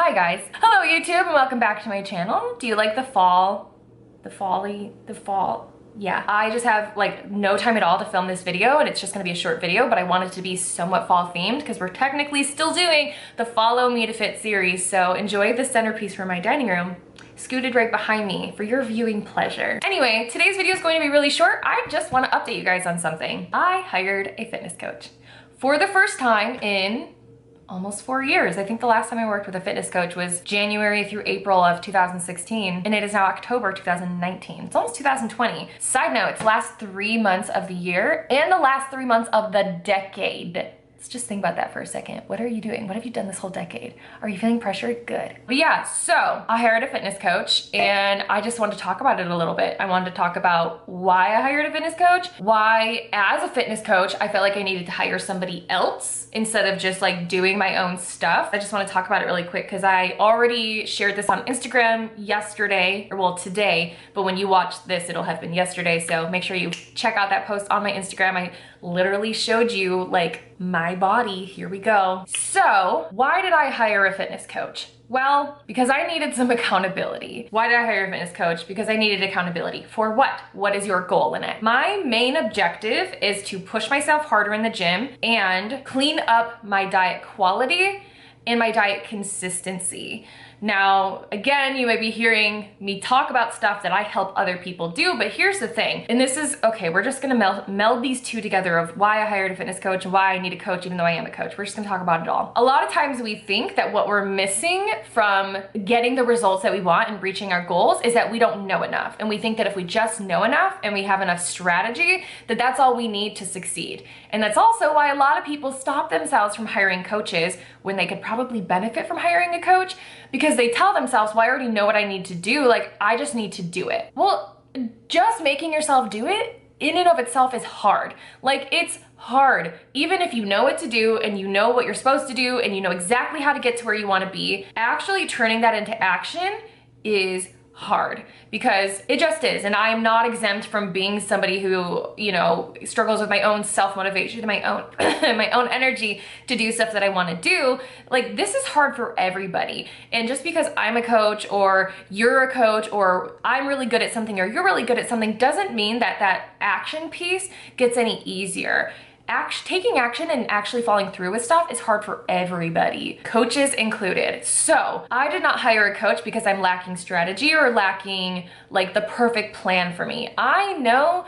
Hi guys. Hello YouTube and welcome back to my channel. Do you like the fall? The fall? Yeah. I just have like no time at all to film this video and it's just gonna be a short video, but I want it to be somewhat fall themed because we're technically still doing the Follow Me to Fit series. So enjoy the centerpiece from my dining room, scooted right behind me for your viewing pleasure. Anyway, today's video is going to be really short. I just want to update you guys on something. I hired a fitness coach for the first time in almost 4 years. I think the last time I worked with a fitness coach was January through April of 2016, and it is now October 2019. It's almost 2020. Side note, it's the last 3 months of the year and the last 3 months of the decade. Let's just think about that for a second. What are you doing? What have you done this whole decade? Are you feeling pressured? Good. But yeah, so I hired a fitness coach and I just wanted to talk about it a little bit. I wanted to talk about why I hired a fitness coach, why as a fitness coach, I felt like I needed to hire somebody else instead of just like doing my own stuff. I just want to talk about it really quick because I already shared this on Instagram yesterday, or well today, but when you watch this, it'll have been yesterday. So make sure you check out that post on my Instagram. I literally showed you like my body. Here we go. So why did I hire a fitness coach? Well, because I needed some accountability. Why did I hire a fitness coach? Because I needed accountability. For what? What is your goal, Lynette? My main objective is to push myself harder in the gym and clean up my diet quality and my diet consistency. Now, again, you may be hearing me talk about stuff that I help other people do, but here's the thing, and this is, okay, we're just gonna meld these two together of why I hired a fitness coach and why I need a coach even though I am a coach. We're just gonna talk about it all. A lot of times we think that what we're missing from getting the results that we want and reaching our goals is that we don't know enough. And we think that if we just know enough and we have enough strategy, that that's all we need to succeed. And that's also why a lot of people stop themselves from hiring coaches when they could probably benefit from hiring a coach, because they tell themselves, well, I already know what I need to do. Like, I just need to do it. Well, just making yourself do it in and of itself is hard. Like, it's hard. Even if you know what to do and you know what you're supposed to do and you know exactly how to get to where you want to be, actually turning that into action is hard, because it just is. And I am not exempt from being somebody who, you know, struggles with my own self-motivation, my own my own energy to do stuff that I want to do. Like, this is hard for everybody. And just because I'm a coach or you're a coach or I'm really good at something or you're really good at something doesn't mean that that action piece gets any easier. Taking action and actually following through with stuff is hard for everybody, coaches included. So I did not hire a coach because I'm lacking strategy or lacking like the perfect plan for me. I know,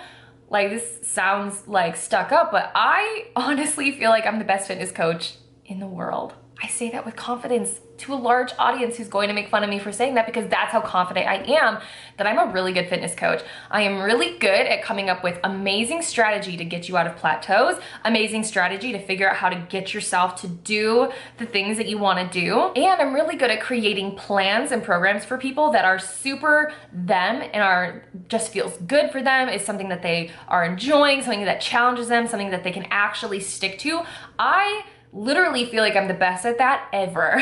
like, this sounds like stuck up, but I honestly feel like I'm the best fitness coach in the world. I say that with confidence to a large audience who's going to make fun of me for saying that, because that's how confident I am that I'm a really good fitness coach. I am really good at coming up with amazing strategy to get you out of plateaus, amazing strategy to figure out how to get yourself to do the things that you want to do. And I'm really good at creating plans and programs for people that are super them and are just feels good for them, is something that they are enjoying, something that challenges them, something that they can actually stick to. I literally feel like I'm the best at that ever.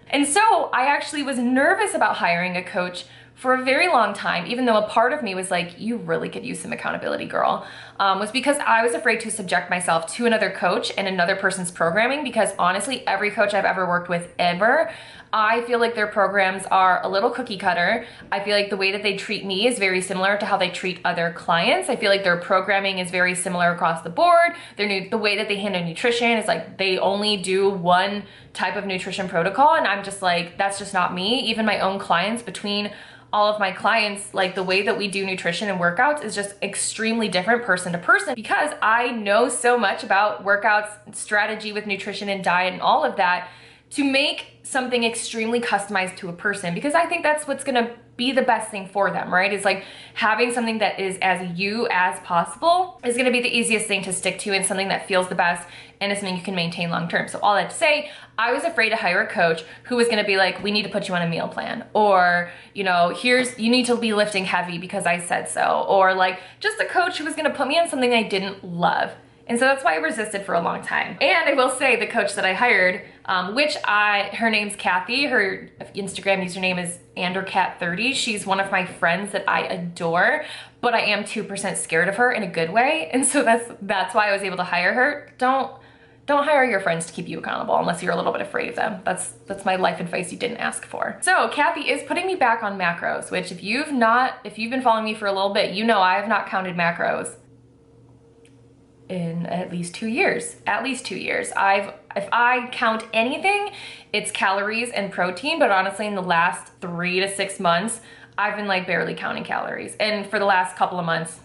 And so I actually was nervous about hiring a coach for a very long time, even though a part of me was like, you really could use some accountability, girl, was because I was afraid to subject myself to another coach and another person's programming, because honestly, every coach I've ever worked with ever, I feel like their programs are a little cookie cutter. I feel like the way that they treat me is very similar to how they treat other clients. I feel like their programming is very similar across the board. The way that they handle nutrition is like they only do one type of nutrition protocol, and I'm just like, that's just not me. Even my own clients, between all of my clients, like the way that we do nutrition and workouts is just extremely different person to person, because I know so much about workouts, strategy with nutrition and diet and all of that to make something extremely customized to a person, because I think that's what's gonna be the best thing for them, right? It's like having something that is as you as possible is gonna be the easiest thing to stick to and something that feels the best and is something you can maintain long term. So all that to say, I was afraid to hire a coach who was gonna be like, we need to put you on a meal plan, or, you know, you need to be lifting heavy because I said so, or like just a coach who was gonna put me on something I didn't love. And so that's why I resisted for a long time. And I will say the coach that I hired, her name's Kathy, her Instagram username is andercat30. She's one of my friends that I adore, but I am 2% scared of her in a good way. And so that's why I was able to hire her. Don't hire your friends to keep you accountable unless you're a little bit afraid of them. That's my life advice you didn't ask for. So Kathy is putting me back on macros, which if you've been following me for a little bit, you know I have not counted macros in at least 2 years. At least 2 years. If I count anything, it's calories and protein, but honestly in the last 3 to 6 months, I've been like barely counting calories. And for the last couple of months,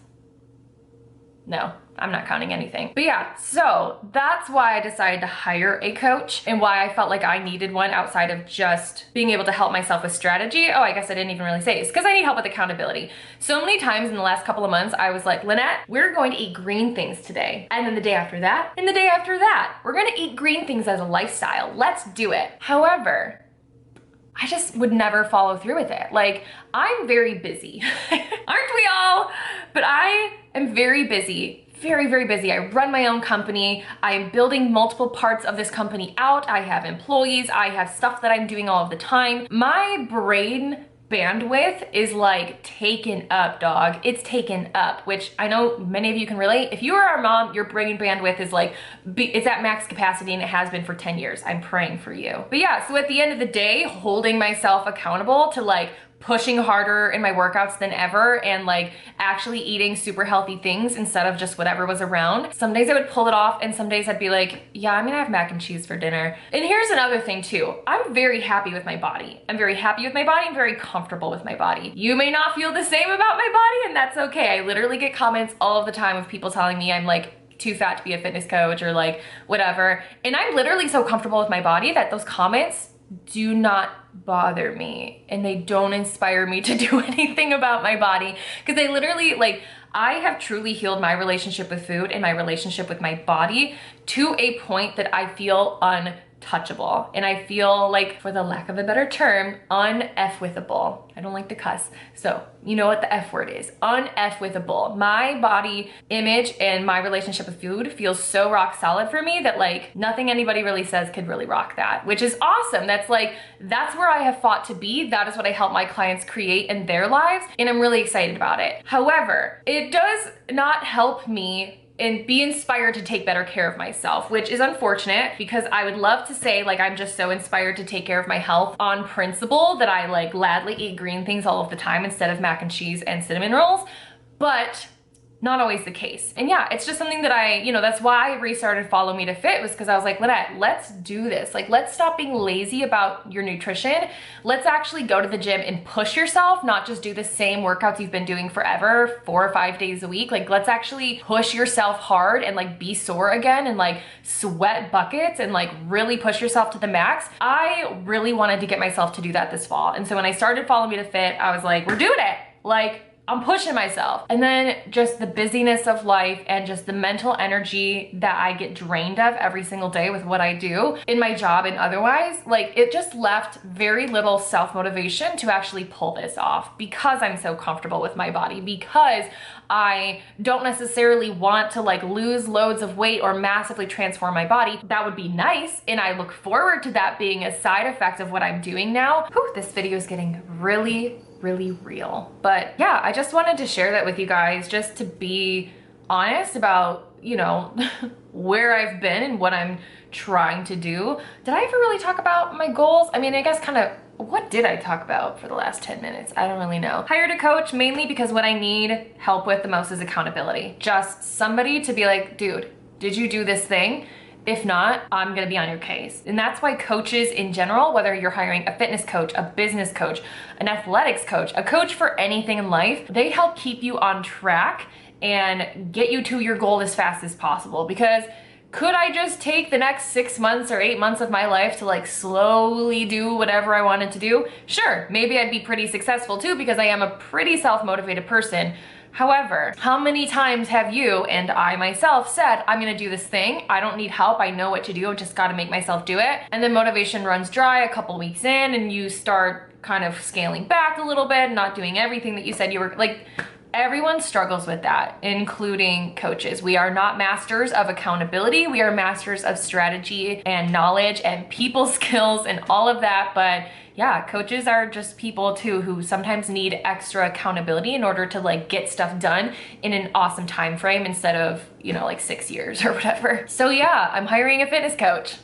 no, I'm not counting anything. But yeah, so that's why I decided to hire a coach and why I felt like I needed one outside of just being able to help myself with strategy. Oh, I guess I didn't even really say it's because I need help with accountability. So many times in the last couple of months, I was like, Lynette, we're going to eat green things today. And then the day after that, and the day after that, we're gonna eat green things as a lifestyle. Let's do it. However, I just would never follow through with it. Like, I'm very busy. Aren't we all? But I am very busy, very, very busy. I run my own company. I am building multiple parts of this company out. I have employees. I have stuff that I'm doing all of the time. My brain bandwidth is like taken up, dog. It's taken up, which I know many of you can relate. If you are a mom, your brain bandwidth is like, it's at max capacity and it has been for 10 years. I'm praying for you. But yeah, so at the end of the day, holding myself accountable to like pushing harder in my workouts than ever and like actually eating super healthy things instead of just whatever was around. Some days I would pull it off and some days I'd be like, yeah, I'm gonna have mac and cheese for dinner. And here's another thing too. I'm very happy with my body. I'm very happy with my body. I'm very comfortable with my body. You may not feel the same about my body and that's okay. I literally get comments all of the time of people telling me I'm like too fat to be a fitness coach or like whatever. And I'm literally so comfortable with my body that those comments do not bother me and they don't inspire me to do anything about my body because they literally like I have truly healed my relationship with food and my relationship with my body to a point that I feel untouchable and I feel like, for the lack of a better term, un-F-withable. I don't like to cuss, so you know what the F word is. Un-F-withable. My body image and my relationship with food feels so rock solid for me that like nothing anybody really says could really rock that, which is awesome. That's where I have fought to be. That is what I help my clients create in their lives, and I'm really excited about it. However, it does not help me and be inspired to take better care of myself, which is unfortunate because I would love to say like I'm just so inspired to take care of my health on principle that I like gladly eat green things all of the time instead of mac and cheese and cinnamon rolls, but not always the case. And yeah, it's just something that that's why I restarted Follow Me to Fit, was because I was like, Lynette, let's do this. Like, let's stop being lazy about your nutrition. Let's actually go to the gym and push yourself, not just do the same workouts you've been doing forever, 4 or 5 days a week. Like, let's actually push yourself hard and like be sore again and like sweat buckets and like really push yourself to the max. I really wanted to get myself to do that this fall. And so when I started Follow Me to Fit, I was like, we're doing it. Like, I'm pushing myself. And then just the busyness of life and just the mental energy that I get drained of every single day with what I do in my job and otherwise, like it just left very little self-motivation to actually pull this off because I'm so comfortable with my body, because I don't necessarily want to like lose loads of weight or massively transform my body. That would be nice, and I look forward to that being a side effect of what I'm doing now. Whew, this video is getting really real. But yeah, I just wanted to share that with you guys just to be honest about, you know, where I've been and what I'm trying to do. Did I ever really talk about my goals? I mean, I guess kind of, what did I talk about for the last 10 minutes? I don't really know. Hired a coach mainly because what I need help with the most is accountability. Just somebody to be like, dude, did you do this thing? If not, I'm gonna be on your case. And that's why coaches in general, whether you're hiring a fitness coach, a business coach, an athletics coach, a coach for anything in life, they help keep you on track and get you to your goal as fast as possible. Because could I just take the next 6 months or 8 months of my life to like slowly do whatever I wanted to do? Sure, maybe I'd be pretty successful too because I am a pretty self-motivated person. However, how many times have you and I myself said, I'm gonna do this thing, I don't need help, I know what to do, I just gotta make myself do it. And then motivation runs dry a couple weeks in and you start kind of scaling back a little bit, not doing everything that you said you were like, Everyone struggles with that, including coaches. We are not masters of accountability. We are masters of strategy and knowledge and people skills and all of that. But yeah, coaches are just people too who sometimes need extra accountability in order to like get stuff done in an awesome time frame instead of, you know, like 6 years or whatever. So yeah, I'm hiring a fitness coach.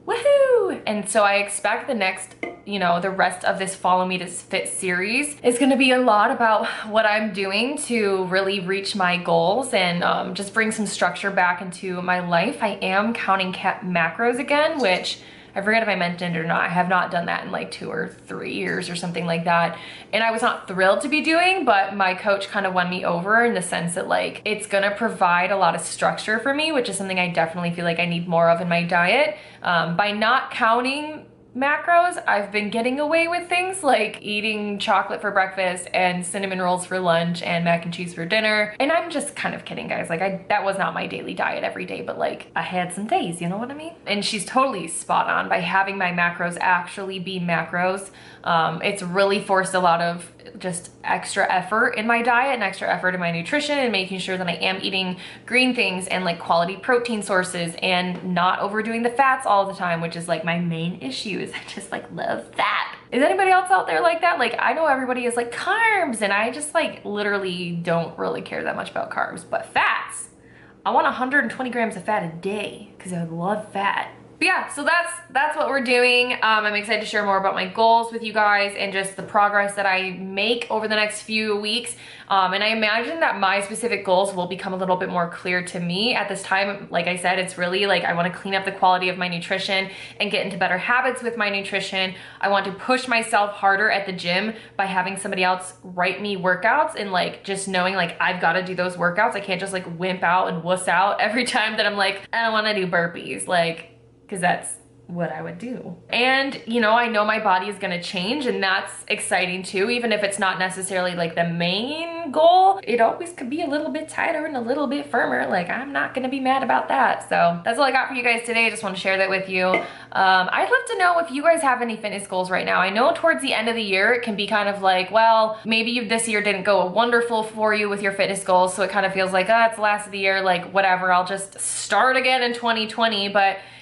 Woohoo! And so I expect the next, you know, the rest of this Follow Me to Fit series is gonna be a lot about what I'm doing to really reach my goals and just bring some structure back into my life. I am counting macros again, which I forget if I mentioned it or not. I have not done that in like 2 or 3 years or something like that. And I was not thrilled to be doing, but my coach kind of won me over in the sense that like, it's gonna provide a lot of structure for me, which is something I definitely feel like I need more of in my diet. By not counting macros, I've been getting away with things like eating chocolate for breakfast and cinnamon rolls for lunch and mac and cheese for dinner. And I'm just kind of kidding, guys. Like that was not my daily diet every day, but like I had some days, you know what I mean? And she's totally spot on by having my macros actually be macros. It's really forced a lot of just extra effort in my diet and extra effort in my nutrition and making sure that I am eating green things and like quality protein sources and not overdoing the fats all the time, which is like my main issue is I just like love fat. Is anybody else out there like that? Like I know everybody is like carbs and I just like literally don't really care that much about carbs, but fats, I want 120 grams of fat a day because I love fat. But yeah, so that's what we're doing. I'm excited to share more about my goals with you guys and just the progress that I make over the next few weeks. And I imagine that my specific goals will become a little bit more clear to me at this time. Like I said, it's really like I want to clean up the quality of my nutrition and get into better habits with my nutrition. I want to push myself harder at the gym by having somebody else write me workouts and like just knowing like I've got to do those workouts. I can't just like wimp out and wuss out every time that I'm like, I don't want to do burpees. Like, because that's what I would do. And you know, I know my body is gonna change and that's exciting too, even if it's not necessarily like the main goal. It always could be a little bit tighter and a little bit firmer. Like I'm not gonna be mad about that. So that's all I got for you guys today. I just want to share that with you. I'd love to know if you guys have any fitness goals right now. I know towards the end of the year, it can be kind of like, well, maybe this year didn't go wonderful for you with your fitness goals. So it kind of feels like, oh, it's the last of the year, like whatever, I'll just start again in 2020.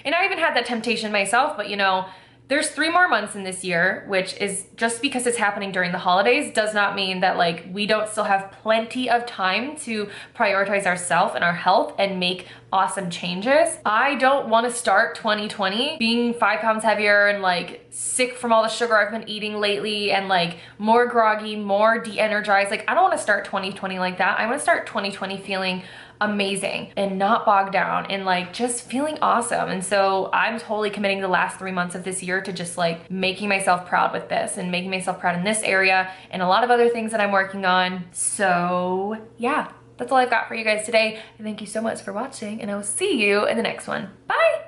And I even had that temptation myself, but you know, there's 3 more months in this year, which is just because it's happening during the holidays does not mean that like we don't still have plenty of time to prioritize ourselves and our health and make awesome changes. I don't want to start 2020 being 5 pounds heavier and like sick from all the sugar I've been eating lately and like more groggy, more de-energized. Like I don't want to start 2020 like that. I want to start 2020 feeling amazing and not bogged down and like just feeling awesome. And so I'm totally committing the last 3 months of this year to just like making myself proud with this and making myself proud in this area and a lot of other things that I'm working on. So yeah, that's all I've got for you guys today. Thank you so much for watching and I will see you in the next one. Bye.